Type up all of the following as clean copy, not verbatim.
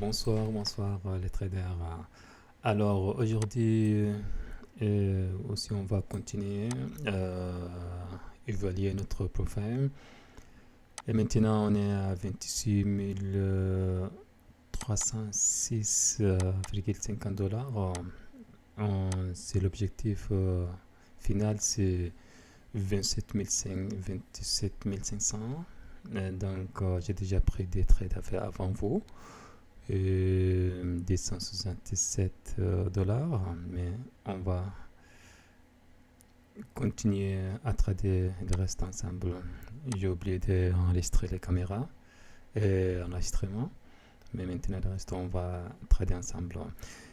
Bonsoir les traders. Alors aujourd'hui aussi on va continuer évaluer notre profil. Et maintenant on est à 26 306,50 dollars. C'est l'objectif final, c'est 27 500. Donc j'ai déjà pris des trades à faire avant vous. Des 167 dollars, mais on va continuer à trader le reste ensemble. J'ai oublié d'enregistrer les caméras et l'enregistrement, mais maintenant le reste on va trader ensemble.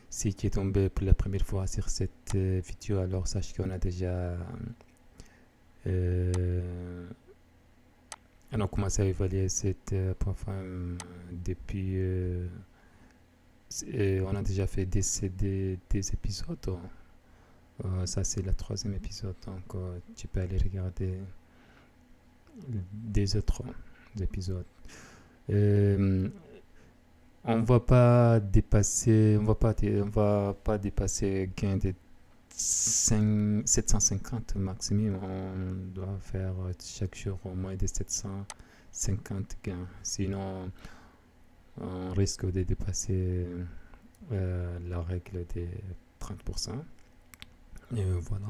Si tu es tombé pour la première fois sur cette vidéo, alors sache qu'on a déjà on a commencé à évaluer cette plateforme depuis on a déjà fait des épisodes. Ça, c'est le troisième épisode. Donc, tu peux aller regarder des autres épisodes. Euh, on va pas dépasser, on va pas dépasser gain de 750 maximum. On doit faire chaque jour au moins de 750 gains. Sinon, on risque de dépasser la règle des 30%. Et voilà.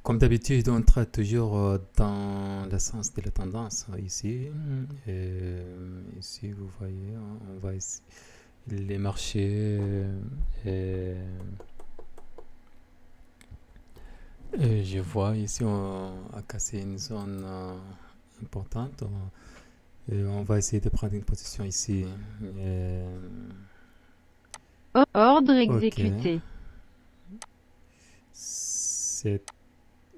Comme d'habitude, on traite toujours dans le sens de la tendance ici. Et ici, vous voyez, on va ici, les marchés. Et, et je vois ici, on a cassé une zone importante. Et on va essayer de prendre une position ici. Et, Ordre ok. exécuté.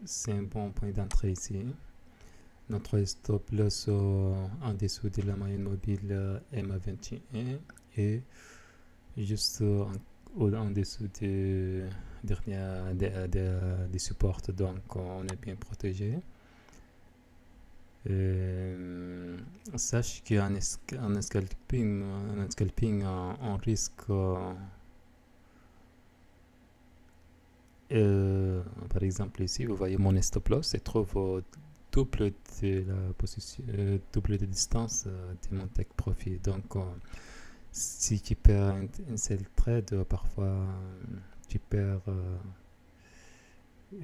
C'est un bon point d'entrée ici. Notre stop loss en dessous de la moyenne mobile MA21 et juste en dessous des des supports, donc on est bien protégé. Sache qu'en scalping, on risque par exemple ici vous voyez mon stop loss se trouve au double de la position, double de distance de mon take profit. Donc si tu perds un seul trade, parfois tu perds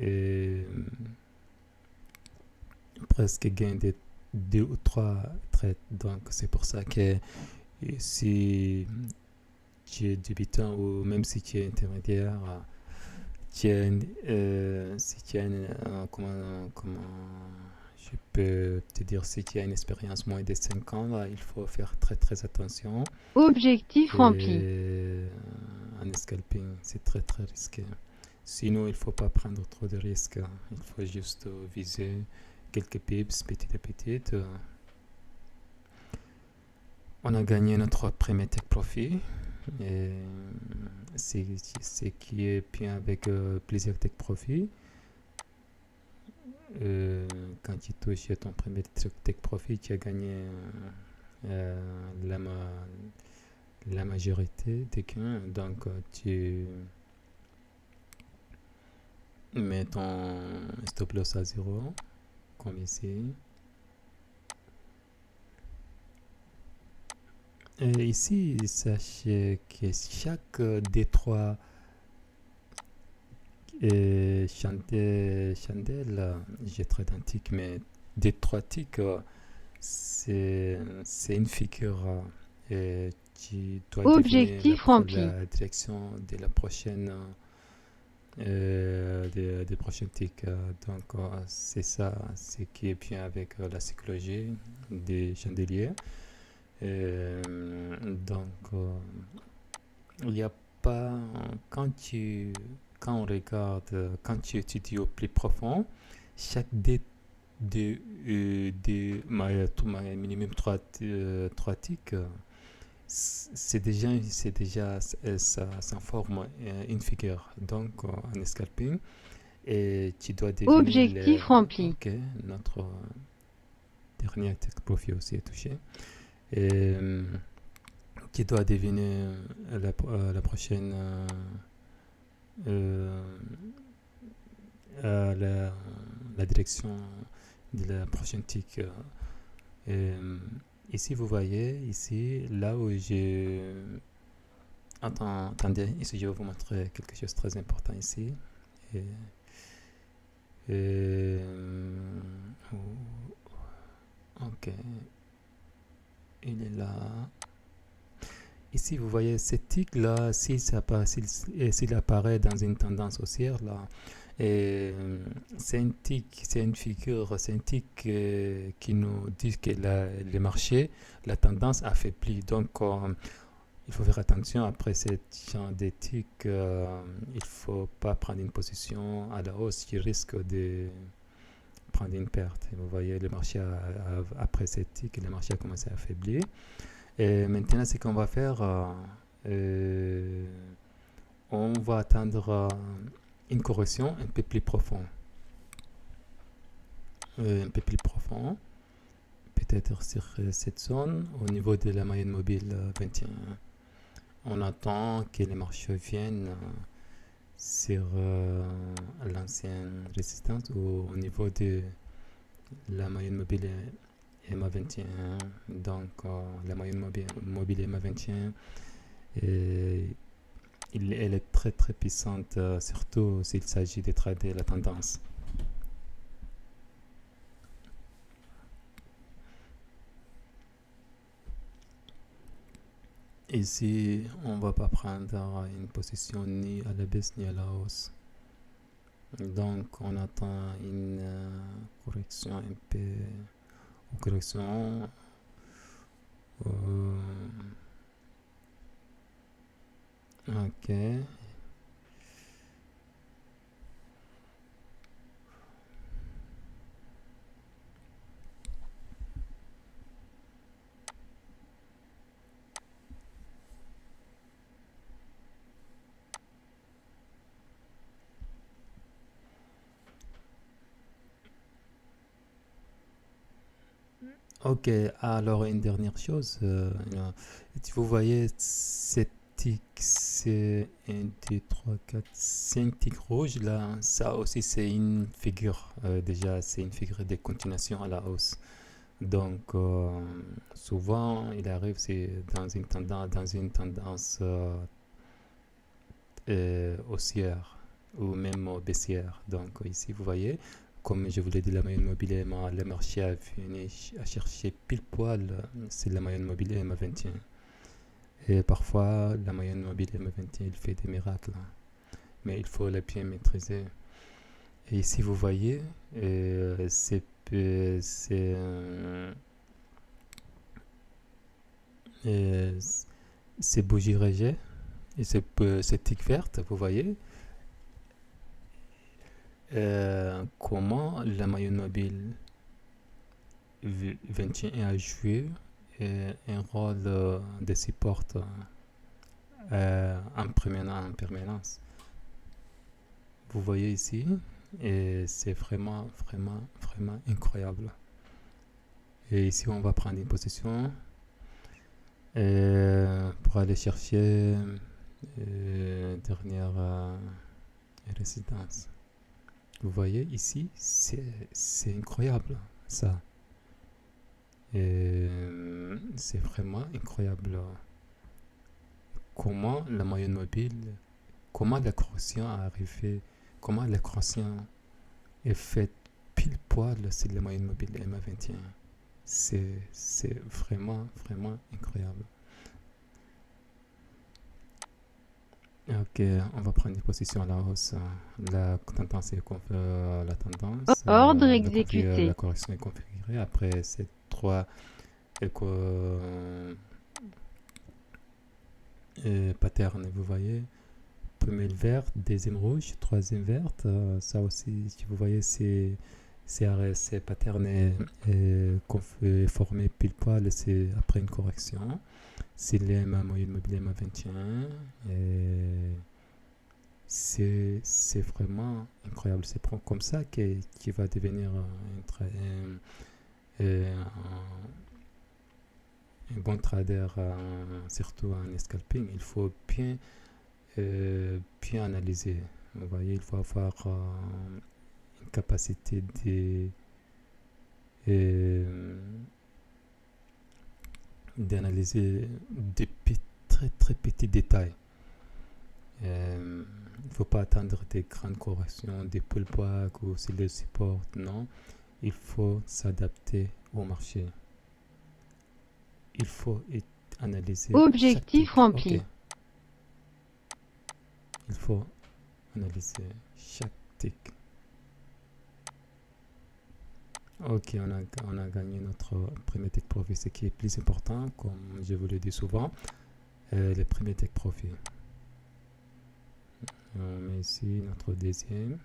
et, presque gain de deux ou trois trades. Donc c'est pour ça que si tu es débutant ou même si tu es intermédiaire, si tu as comment je peux te dire, si tu as une expérience moins de 5 ans, là, il faut faire très très attention. Objectif rempli. Et en scalping, c'est très très risqué. Sinon, il ne faut pas prendre trop de risques. Il faut juste viser quelques pips petit à petit. On a gagné notre premier take profit. Et c'est ce qui est bien avec plusieurs take profit. Quand tu touches ton premier take profit, tu as gagné la, la majorité des gains. Donc, tu mets ton stop loss à 0, comme ici. Et ici, sachez que chaque des trois chandelles, j'ai très d'antiques, mais des trois ticks, c'est une figure et tu dois deviner Objectif rempli. la direction de la prochaine des prochains ticks. Donc c'est ça, ce qui est bien avec la psychologie des chandeliers. Donc il n'y a pas quand on regarde, quand tu étudies au plus profond, chaque dé de minimum 3 ticks, c'est déjà ça forme une figure. Donc en scalping, et tu dois deviner Objectif rempli. ok, notre dernier take profit aussi est touché. Et qui doit devenir la prochaine euh, la, la direction de la prochaine tic. Euh, Ici, vous voyez, ici, là où j'ai... Attendez, ici, je vais vous montrer quelque chose de très important ici. Et, et, ok, il est là. Ici, vous voyez, cette tic-là, s'il apparaît dans une tendance haussière, là, et c'est une tic, c'est une figure, c'est une tic qui nous dit que les marchés, la tendance affaiblit. Donc, il faut faire attention après ce genre de tic. Il ne faut pas prendre une position à la hausse qui risque de prendre une perte. Et vous voyez, le marché, après cette tic, le marché a commencé à affaiblir. Et maintenant, ce qu'on va faire, euh, on va attendre une correction un peu plus profonde. Un peu plus profond, peut-être sur cette zone, au niveau de la moyenne mobile 21. On attend que les marchés viennent sur l'ancienne résistance ou au niveau de la moyenne mobile MA21. Donc, la moyenne mobile MA21, elle est très très puissante, surtout s'il s'agit de trader la tendance. Ici, on ne va pas prendre une position ni à la baisse ni à la hausse. Donc, on attend une correction un peu. Une correction. Ok. Ok, alors une dernière chose. Vous voyez cette tic, c'est 1, 2, 3, 4, 5 tics rouges là. Ça aussi, c'est une figure. Déjà, c'est une figure de continuation à la hausse. Donc, souvent, il arrive c'est dans une tendance haussière ou même baissière. Donc, ici, vous voyez, comme je vous l'ai dit, la moyenne mobile, le marché a fini à chercher pile poil, c'est la moyenne mobile MA21. Et parfois, la moyenne mobile MA21, il fait des miracles, mais il faut la bien maîtriser. Et ici, vous voyez, c'est euh, ces bougies rejet et ces tiques vertes, vous voyez, comment la moyenne mobile 21 a joué un rôle de support en permanence. Vous voyez ici, et c'est vraiment, vraiment, vraiment incroyable. Et ici, on va prendre une position pour aller chercher dernière résidence. Vous voyez ici, c'est incroyable ça. Et c'est vraiment incroyable comment la moyenne mobile, comment la correction a arrivé, comment la correction est faite pile poil sur la moyenne mobile MA21. C'est vraiment, vraiment incroyable. Ok, on va prendre une position à la hausse. La tendance est la tendance, Ordre la exécuté. correction est configurée. Après ces trois patterns, vous voyez, première verte, deuxième rouge, troisième verte. Ça aussi, si vous voyez, ces patterns est formé pile poil, c'est après une correction. C'est l'EMA moyenne mobile MA21. Et c'est vraiment incroyable. C'est comme ça qui va devenir un bon trader, surtout en scalping, il faut bien analyser. Vous voyez, il faut avoir une capacité euh, d'analyser des très très petits détails. Il ne faut pas attendre des grandes corrections, des pullbacks ou c'est le support. Non, il faut s'adapter au marché. Il faut analyser chaque Objectif tick. Ok, rempli. il faut analyser chaque tick. Ok, on a gagné notre premier take profit. Ce qui est plus important, comme je vous le dis souvent, le premier take profit. On met ici notre deuxième.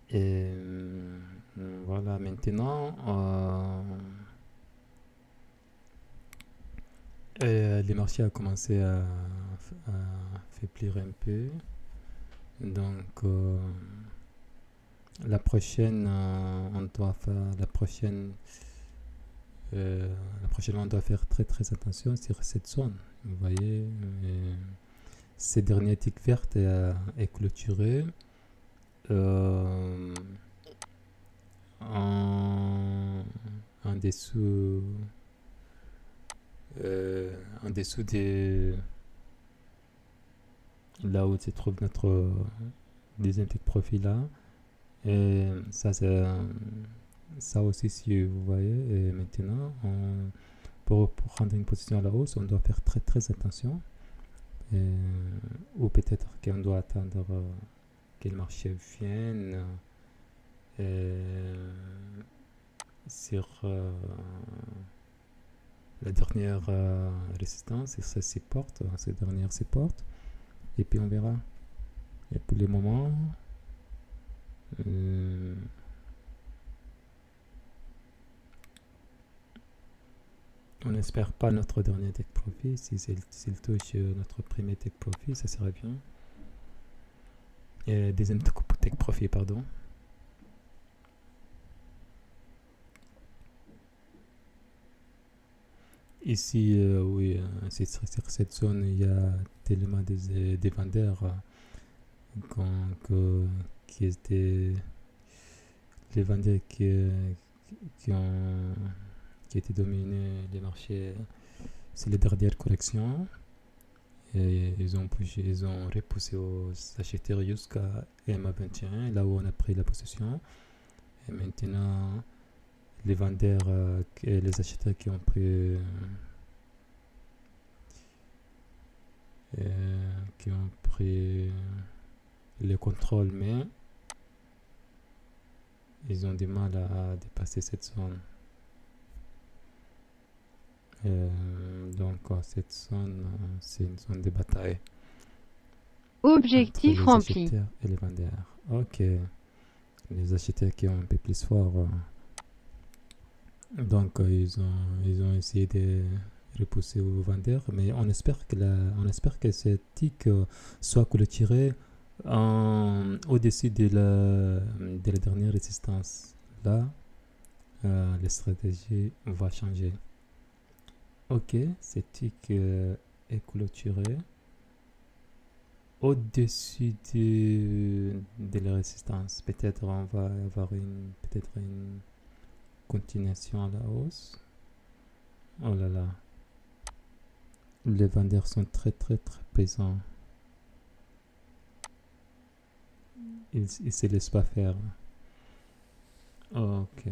Et voilà, maintenant, les marchés ont commencé à faiblir un peu. Donc, la prochaine, on doit faire la prochaine, on doit faire très très attention sur cette zone. Vous voyez, ces derniers ticks vertes est clôturé en, en dessous en dessous de là où se trouve notre deuxième tick profil là. Et ça aussi, si vous voyez, et maintenant, pour prendre une position à la hausse, on doit faire très très attention. Ou peut-être qu'on doit attendre que le marché vienne sur la dernière résistance, sur ces dernières supports, et puis on verra. Et pour le moment, on n'espère pas notre dernier take profit. S'il touche notre premier take profit, ça serait bien. Deuxième take profit, pardon. Ici, oui, sur cette zone, il y a tellement des vendeurs qui étaient les vendeurs qui ont qui étaient dominés les marchés. C'est les dernières corrections. Et ils ont repoussé aux acheteurs jusqu'à MA21, là où on a pris la possession. Et maintenant, les vendeurs et les acheteurs qui ont pris le contrôle, mais ils ont du mal à dépasser cette zone. Donc cette zone, c'est une zone de bataille entre Objectif les rempli. acheteurs et les vendeurs. Ok, les acheteurs qui ont un peu plus fort, donc ils ont essayé de repousser aux vendeurs, mais on espère que ce tick soit clôturé au-dessus de la dernière résistance. Là, la stratégie va changer. Ok, ce tick est clôturé au-dessus de la résistance. Peut-être on va avoir peut-être une continuation à la hausse. Oh là là. Les vendeurs sont très très très présents. Ils se laissent pas faire. Ok.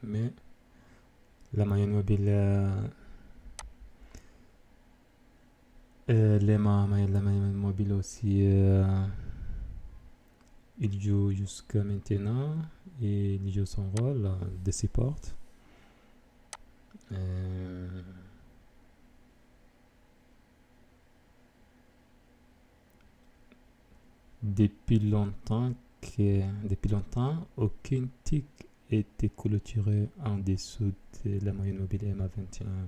Mais la moyenne mobile, la moyenne mobile aussi, il joue jusqu'à maintenant et il joue son rôle de support. Depuis longtemps, aucun tick était clôturé en dessous de la moyenne mobile MA21.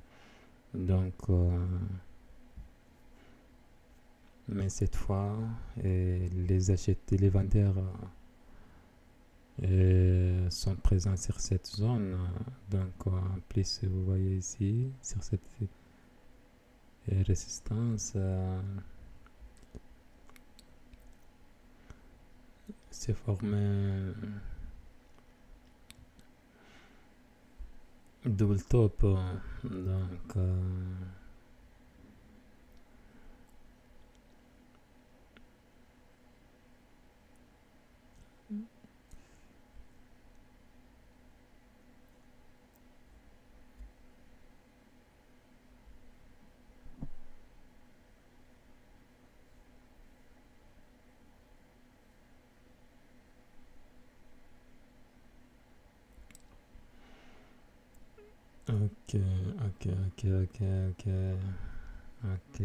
Donc, mais cette fois, les vendeurs sont présents sur cette zone. Donc, en plus, vous voyez ici, sur cette résistance, s'est formé double top. Donc, ok, ok, ok, ok, ok, ok,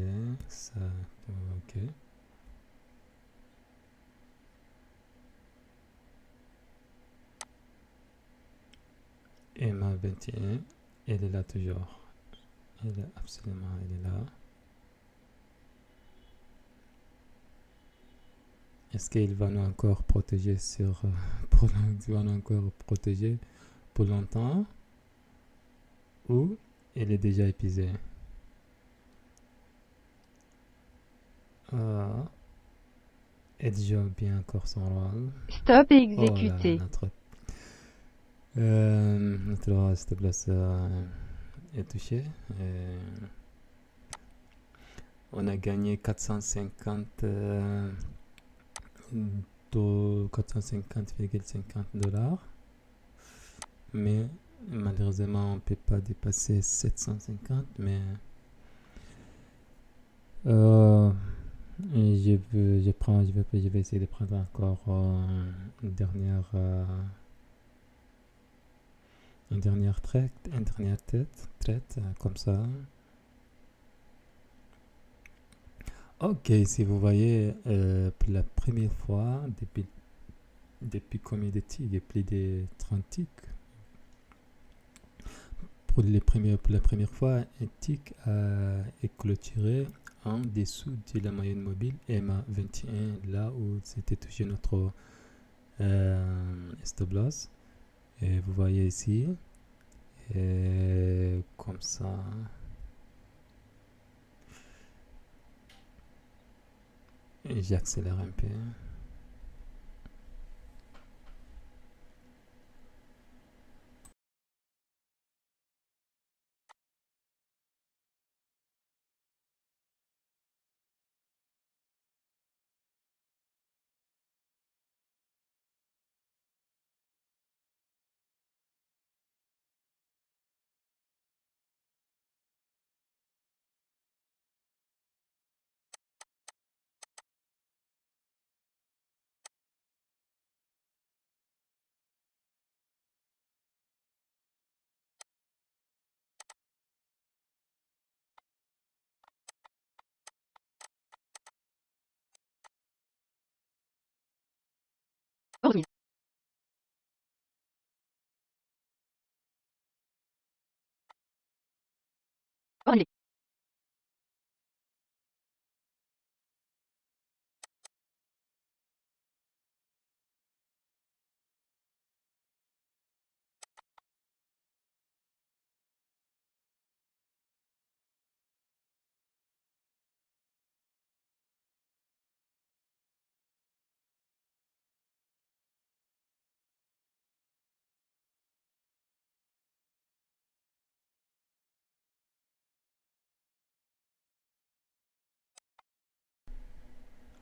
ça, ok. Emma 21, elle est là toujours. Elle est absolument, elle est là. Est-ce qu'il va nous encore protéger il va nous encore protéger pour longtemps ou il est déjà épuisé? Ah, elle joue bien encore son rôle. Stop et Oh là là, exécuter. notre stop loss est touché. On a gagné 450,50 $. Mais malheureusement, on ne peut pas dépasser 750. Mais je vais essayer de prendre encore une dernière traite, comme ça. Ok, si vous voyez, pour la première fois, depuis combien de ticks? Plus de 30 ticks. Pour la première fois, un tick est clôturé en dessous de la moyenne mobile EMA 21, là où c'était touché notre stop loss. Et vous voyez ici, et comme ça. Et j'accélère un peu. Ordre. Ordre.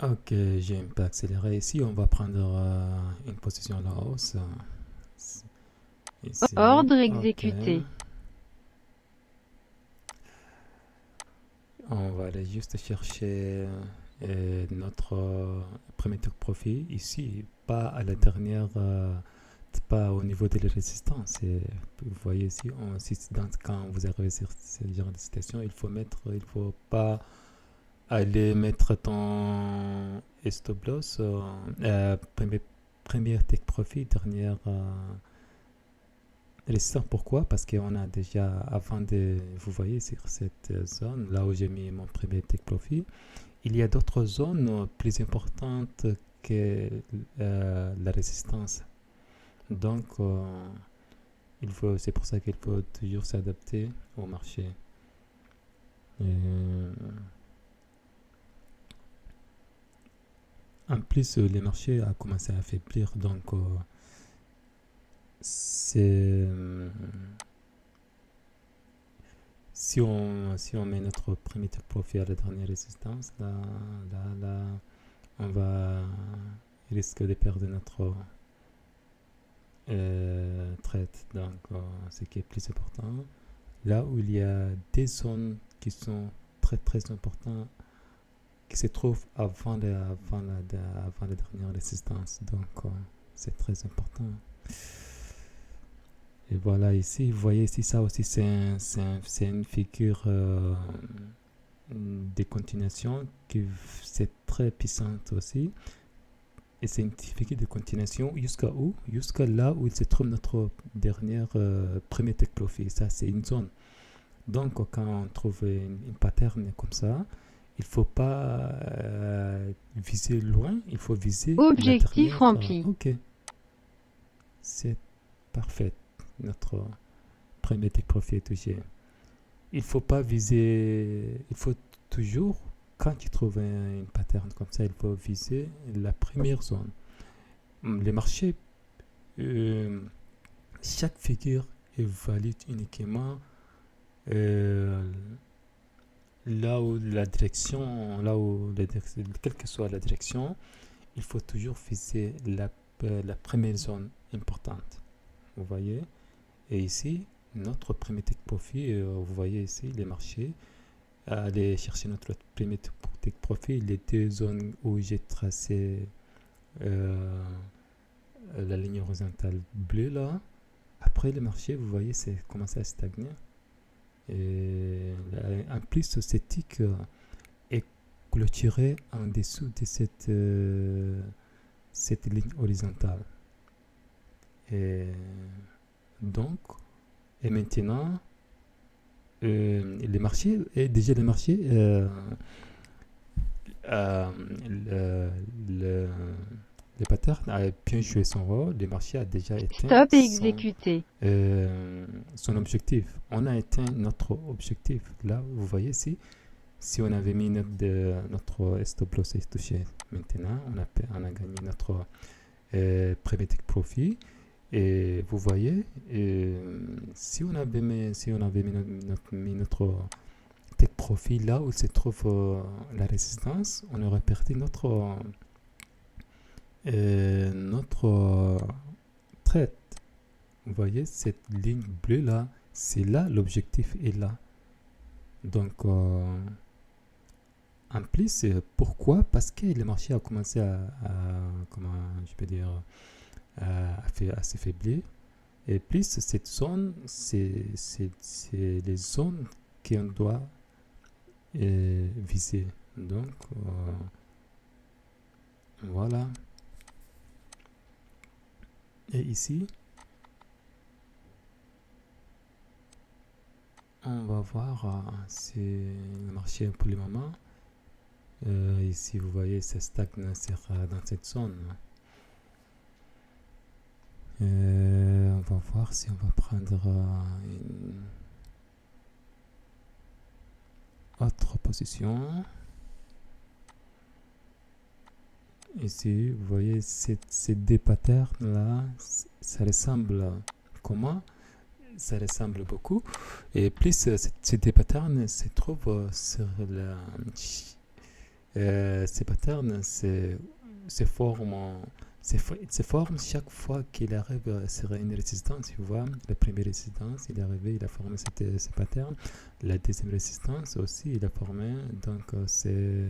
Ok, j'ai un peu accéléré. Ici, on va prendre une position à la hausse. Ici, Ordre ok. exécuté. On va aller juste chercher notre premier take profit ici, pas à la dernière, pas au niveau de la résistance. Vous voyez ici, quand vous arrivez sur ce genre de situation, il faut pas aller mettre ton stop loss, premier take profit, dernière résistance. Pourquoi? Parce qu'on a déjà, vous voyez sur cette zone, là où j'ai mis mon premier take profit, il y a d'autres zones plus importantes que la résistance. Donc, c'est pour ça qu'il faut toujours s'adapter au marché. En plus, les marchés ont commencé à affaiblir, donc c'est si on met notre premier take profit à la dernière résistance, là, on va risque de perdre notre trade. Donc, ce qui est plus important, là où il y a des zones qui sont très très importantes, qui se trouvent avant la dernière résistance. Donc, c'est très important. Et voilà, ici, vous voyez ici, ça aussi, c'est une figure de continuation qui c'est très puissante aussi. Et c'est une figure de continuation jusqu'à où? Jusqu'à là où il se trouve notre dernière premier take profit. Ça, c'est une zone. Donc, quand on trouve une pattern comme ça, il ne faut pas viser loin, il faut viser Objectif la dernière. rempli. Ok, c'est parfait. Notre premier take profit est touché. Il ne faut pas viser, il faut toujours, quand tu trouves une pattern comme ça, il faut viser la première zone. Les marchés, chaque figure est valide uniquement là où la direction, quelle que soit la direction, il faut toujours viser la première zone importante. Vous voyez? Et ici, notre premier take profit, vous voyez ici, les marchés, aller chercher notre premier take profit, les deux zones où j'ai tracé la ligne horizontale bleue là. Après, les marchés, vous voyez, c'est commencé à stagner. Et en plus, cette tick est clôturée en dessous de cette ligne horizontale. Et donc, et maintenant, les marchés, le pattern a bien joué son rôle. Le marché a déjà éteint Stop et exécuter. son objectif. On a éteint notre objectif. Là, vous voyez, si on avait mis notre stop loss est touché maintenant, on a gagné notre premier take profit. Et vous voyez, si on avait mis notre take profit là où se trouve la résistance, on aurait perdu notre trade. Vous voyez, cette ligne bleue là, c'est là, l'objectif est là. Donc, en plus, pourquoi? Parce que le marché a commencé comment je peux dire, à s'affaiblir. Et plus, cette zone, c'est les zones qu'on doit viser. Donc, voilà. Et ici, on va voir c'est le marché pour le moment. Ici, vous voyez, ça stagne dans cette zone. On va voir si on va prendre une autre position. Ici, vous voyez, ces deux patterns là, ça ressemble comment? Ça ressemble beaucoup. Et plus, ces deux patterns se trouvent sur ces patterns se forment chaque fois qu'il arrive sur une résistance. Tu vois, la première résistance, il est arrivé, il a formé ce pattern. La deuxième résistance aussi, il a formé. Donc, c'est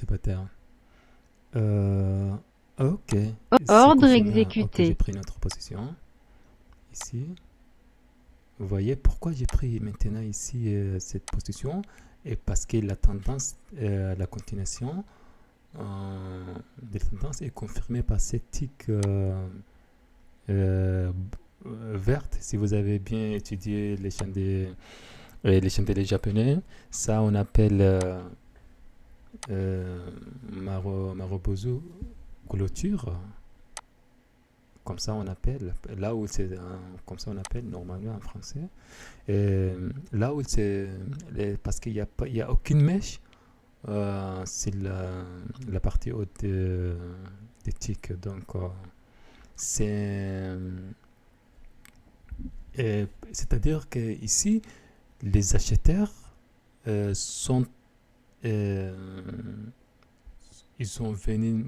pattern. Ok. Ordre exécuté. Ok, j'ai pris notre position. Ici. Vous voyez pourquoi j'ai pris maintenant ici cette position? Et parce que la tendance, la continuation des tendances est confirmée par cette tic verte. Si vous avez bien étudié les chaînes Et les chandeliers japonais, ça on appelle marubozu clôture. Comme ça on appelle. Là où c'est comme ça on appelle normalement en français. Et là où c'est parce qu'il n'y a pas, il y a aucune mèche. C'est la partie haute des tics. Donc c'est c'est-à-dire que ici les acheteurs sont euh, ils sont venus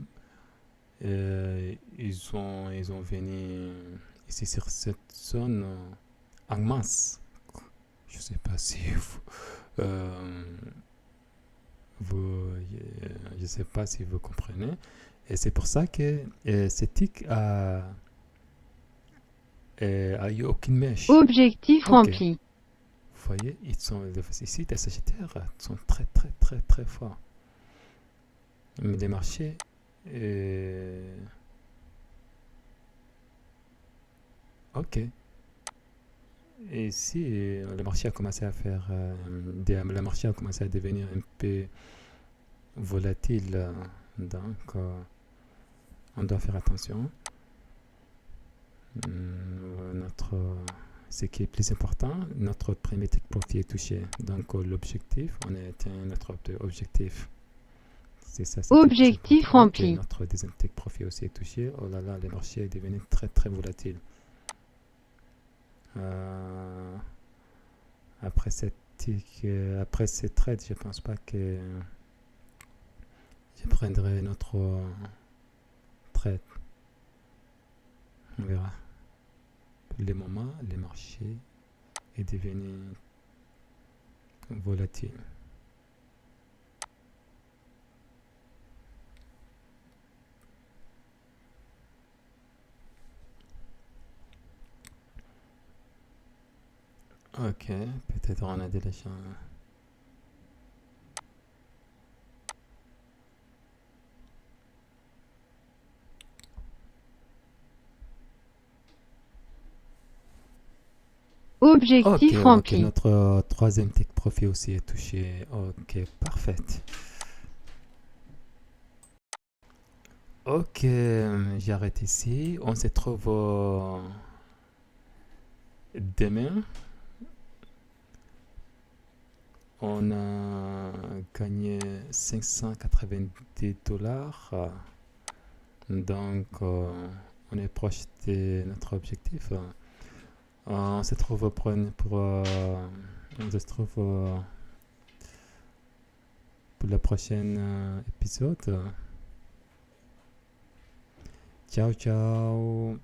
ils ont venu ici sur cette zone en masse. Je sais pas si euh, je sais pas si vous comprenez. Et c'est pour ça que cette tic a eu aucune mèche. Objectif Ok. rempli. Vous voyez, ici, les Sagittaires sont très, très, très, très forts. Mais les marchés, ok. Et ici, le marché a commencé à faire, le marché a commencé à devenir un peu volatile. Donc, on doit faire attention. Notre, ce qui est plus important, notre premier take profit est touché. Donc, l'objectif, on a atteint notre objectif. C'est ça, c'était plus Objectif important. Ok, rempli. notre deuxième take profit aussi est touché. Oh là là, le marché est devenu très très volatile. Après cette après ces trades, je pense pas que je prendrai notre trade. On verra. Pour le moment, le marché est devenu volatile. Ok, peut-être on a déjà. Ok, Objectif ok, rempli. notre troisième take profit aussi est touché. Ok, parfait. Ok, j'arrête ici. On se trouve demain. On a gagné 590 dollars. Donc, on est proche de notre objectif. On se trouve on se trouve pour le prochain épisode. Ciao, ciao.